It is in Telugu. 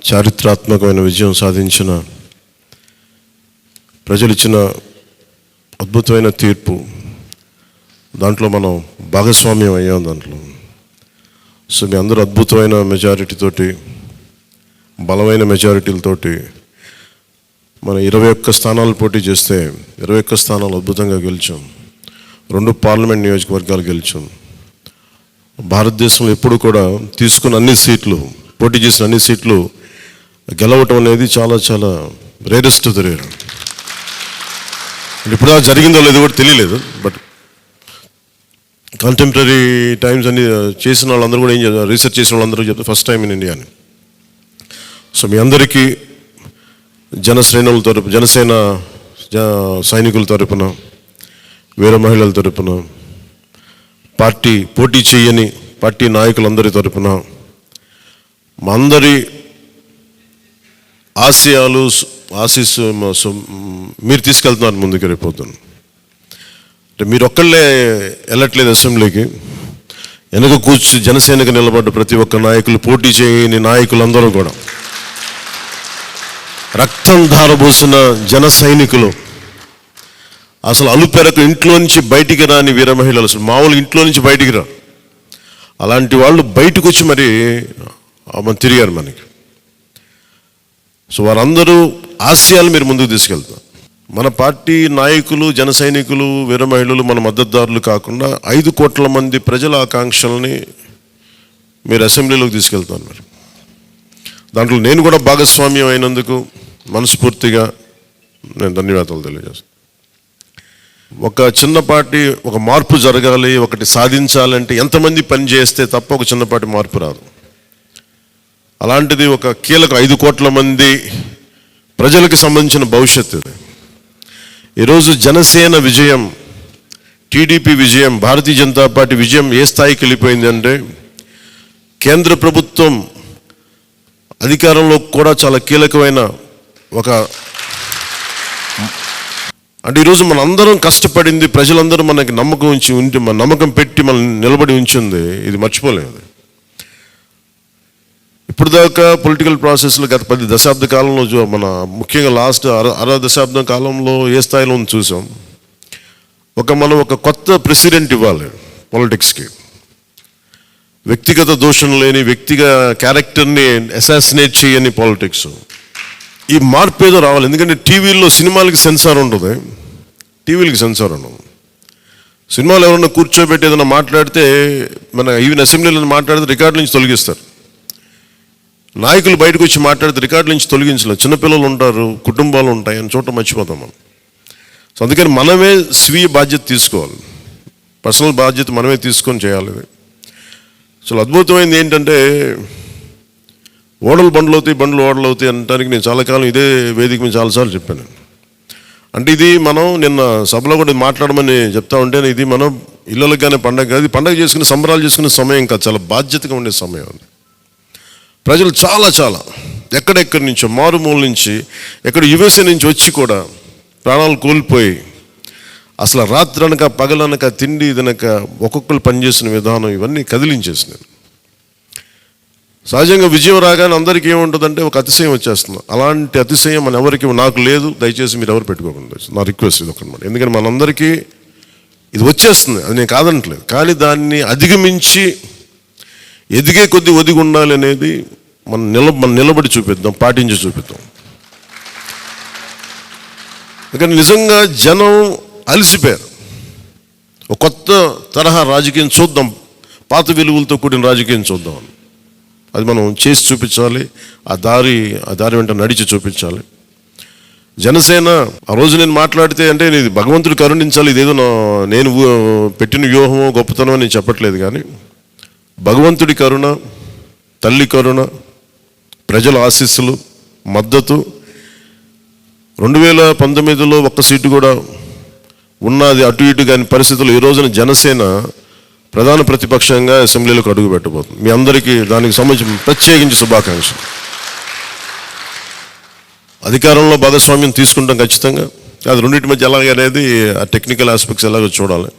చారిత్రాత్మకమైన విజయం సాధించిన ప్రజలు ఇచ్చిన అద్భుతమైన తీర్పు, దాంట్లో మనం భాగస్వామ్యం అయ్యాం దాంట్లో. సో మీ అందరూ అద్భుతమైన మెజారిటీతోటి, బలమైన మెజారిటీలతోటి మనం 21 స్థానాలు పోటీ చేస్తే 21 స్థానాలు అద్భుతంగా గెలిచాం. 2 పార్లమెంట్ నియోజకవర్గాలు గెలిచాం. భారతదేశంలో ఎప్పుడు కూడా తీసుకున్న అన్ని సీట్లు, పోటీ చేసిన అన్ని సీట్లు గెలవటం అనేది చాలా చాలా రేరెస్ట్ ఆఫ్ ద రేర్. ఇప్పుడు జరిగిందో లేదో కూడా తెలియలేదు. బట్ కంటెంపరీ టైమ్స్ అన్ని చేసిన వాళ్ళందరూ కూడా ఏం చేస్తారు, రీసెర్చ్ చేసిన వాళ్ళందరూ చెప్తారు ఫస్ట్ టైం ఇన్ ఇండియా అని. సో మీ అందరికీ జనసేన సైనికుల తరపున, వీర మహిళల తరపున, పోటీ చేయని పార్టీ నాయకులందరి తరపున, మా అందరి ఆశీస్సు మీరు తీసుకెళ్తున్నారు ముందుకు రేపోతున్నాను. అంటే మీరు ఒక్కళ్ళే వెళ్ళట్లేదు అసెంబ్లీకి, వెనక కూర్చు జనసేనకు నిలబడ్డ ప్రతి ఒక్క నాయకులు, పోటీ చేయని నాయకులందరూ కూడా, రక్తం ధారబోసిన జన సైనికులు, అసలు అలుపెరకు ఇంట్లో నుంచి బయటికి రాని వీర మహిళలు, అసలు మామూలు ఇంట్లో నుంచి బయటికి రా, అలాంటి వాళ్ళు బయటకు వచ్చి మరి తిరిగారు మనకి. సో వారందరూ ఆశయాలు మీరు ముందుకు తీసుకెళ్తారు. మన పార్టీ నాయకులు, జన సైనికులు, వీర మహిళలు మన మద్దతుదారులు కాకుండా 5 కోట్ల మంది ప్రజల ఆకాంక్షల్ని మీరు అసెంబ్లీలోకి తీసుకెళ్తాను. మరి దాంట్లో నేను కూడా భాగస్వామ్యం అయినందుకు మనస్ఫూర్తిగా నేను ధన్యవాదాలు తెలియజేస్తాను. ఒక చిన్నపాటి ఒక మార్పు జరగాలి, ఒకటి సాధించాలంటే ఎంతమంది పని చేస్తే తప్ప ఒక చిన్నపాటి మార్పు రాదు. అలాంటిది ఒక కీలక 5 కోట్ల మంది ప్రజలకు సంబంధించిన భవిష్యత్తు. ఈరోజు జనసేన విజయం, టీడీపీ విజయం, భారతీయ జనతా పార్టీ విజయం ఏ స్థాయికి వెళ్ళిపోయింది అంటే, కేంద్ర ప్రభుత్వం అధికారంలో కూడా చాలా కీలకమైన అంటే ఈరోజు మనందరం కష్టపడింది, ప్రజలందరూ మనకి నమ్మకం పెట్టి మనం నిలబడి ఉంచింది, ఇది మర్చిపోలేదు. ఇప్పుడు దాకా పొలిటికల్ ప్రాసెస్లో గత 10 దశాబ్ద కాలంలో మన ముఖ్యంగా లాస్ట్ అర దశాబ్దం కాలంలో ఏ స్థాయిలో ఉంది చూసాం. మనం ఒక కొత్త ప్రెసిడెంట్ ఇవ్వాలి పాలిటిక్స్కి, వ్యక్తిగత దోషం లేని, క్యారెక్టర్ని అసాసినేట్ చేయని పాలిటిక్స్. ఈ మార్పు ఏదో రావాలి. ఎందుకంటే టీవీలో సినిమాలకి సెన్సార్ ఉంటుంది, టీవీలకి సెన్సార్ ఉండదు. సినిమాలు ఎవరన్నా కూర్చోబెట్టి ఏదైనా మాట్లాడితే, మన ఈవెన్ అసెంబ్లీలో మాట్లాడితే రికార్డు నుంచి తొలగిస్తారు. నాయకులు బయటకు వచ్చి మాట్లాడితే రికార్డు నుంచి తొలగించలేదు. చిన్నపిల్లలు ఉంటారు, కుటుంబాలు ఉంటాయి, అని చోట మర్చిపోతాం మనం. సో అందుకని మనమే స్వీయ బాధ్యత తీసుకోవాలి, పర్సనల్ బాధ్యత మనమే తీసుకొని చేయాలి. అసలు అద్భుతమైంది ఏంటంటే, బండ్లు ఓడలు అవుతాయి అనడానికి నేను చాలా కాలం ఇదే వేదిక మీద చాలాసార్లు చెప్పాను. అంటే ఇది మనం నిన్న సభలో కూడా మాట్లాడమని చెప్తా ఉంటే, ఇది మనం ఇళ్ళకి కానీ పండగ కాదు, పండగ చేసుకునే సంబరాలు చేసుకునే సమయం కాదు, చాలా బాధ్యతగా ఉండే సమయం. ప్రజలు చాలా ఎక్కడెక్కడి నుంచో, మారుమూల నుంచి, ఎక్కడ యుఎస్ఏ నుంచి వచ్చి కూడా ప్రాణాలు కోల్పోయి, అసలు రాత్రనక పగలనక తిండి తినక ఒక్కొక్కరు పనిచేసిన విధానం ఇవన్నీ కదిలించేసినాయి. సహజంగా విజయం రాగానే అందరికీ ఏముంటుందంటే ఒక అతిశయం వచ్చేస్తుంది. అలాంటి అతిశయం నాకు లేదు, దయచేసి మీరు ఎవరు పెట్టుకోకుండా, నా రిక్వెస్ట్ ఇది ఒకనమాట. ఎందుకంటే మనందరికీ ఇది వచ్చేస్తుంది, అది నేను కాదనట్లేదు. కానీ దాన్ని అధిగమించి ఎదిగే కొద్దీ ఒదిగి ఉండాలి అనేది మనం నిలబడి చూపిద్దాం, పాటించి చూపిద్దాం. ఎందుకంటే నిజంగా జనం అలసిపోయారు. ఒక కొత్త తరహా రాజకీయం చూద్దాం, పాత విలువలతో కూడిన రాజకీయం చూద్దాం. అది మనం చేసి చూపించాలి, ఆ దారి వెంట నడిచి చూపించాలి. జనసేన ఆ రోజు నేను మాట్లాడితే, అంటే ఇది భగవంతుడు కరుణించాలి, ఇదేదో నేను పెట్టిన వ్యూహమో గొప్పతనమో నేను చెప్పట్లేదు. కానీ భగవంతుడి కరుణ, తల్లి కరుణ, ప్రజల ఆశీస్సులు, మద్దతు, 2019లో 1 సీటు కూడా ఉన్నది అటు ఇటు కాని పరిస్థితుల్లో ఈ రోజున జనసేన ప్రధాన ప్రతిపక్షంగా అసెంబ్లీలోకి అడుగు పెట్టబోతుంది. మీ అందరికీ దానికి సంబంధించి ప్రత్యేకించి శుభాకాంక్షలు. అధికారంలో భాగస్వామ్యం తీసుకుంటాం ఖచ్చితంగా. అది రెండింటి మధ్య ఎలాగనేది ఆ టెక్నికల్ ఆస్పెక్ట్స్ ఎలాగో చూడాలి.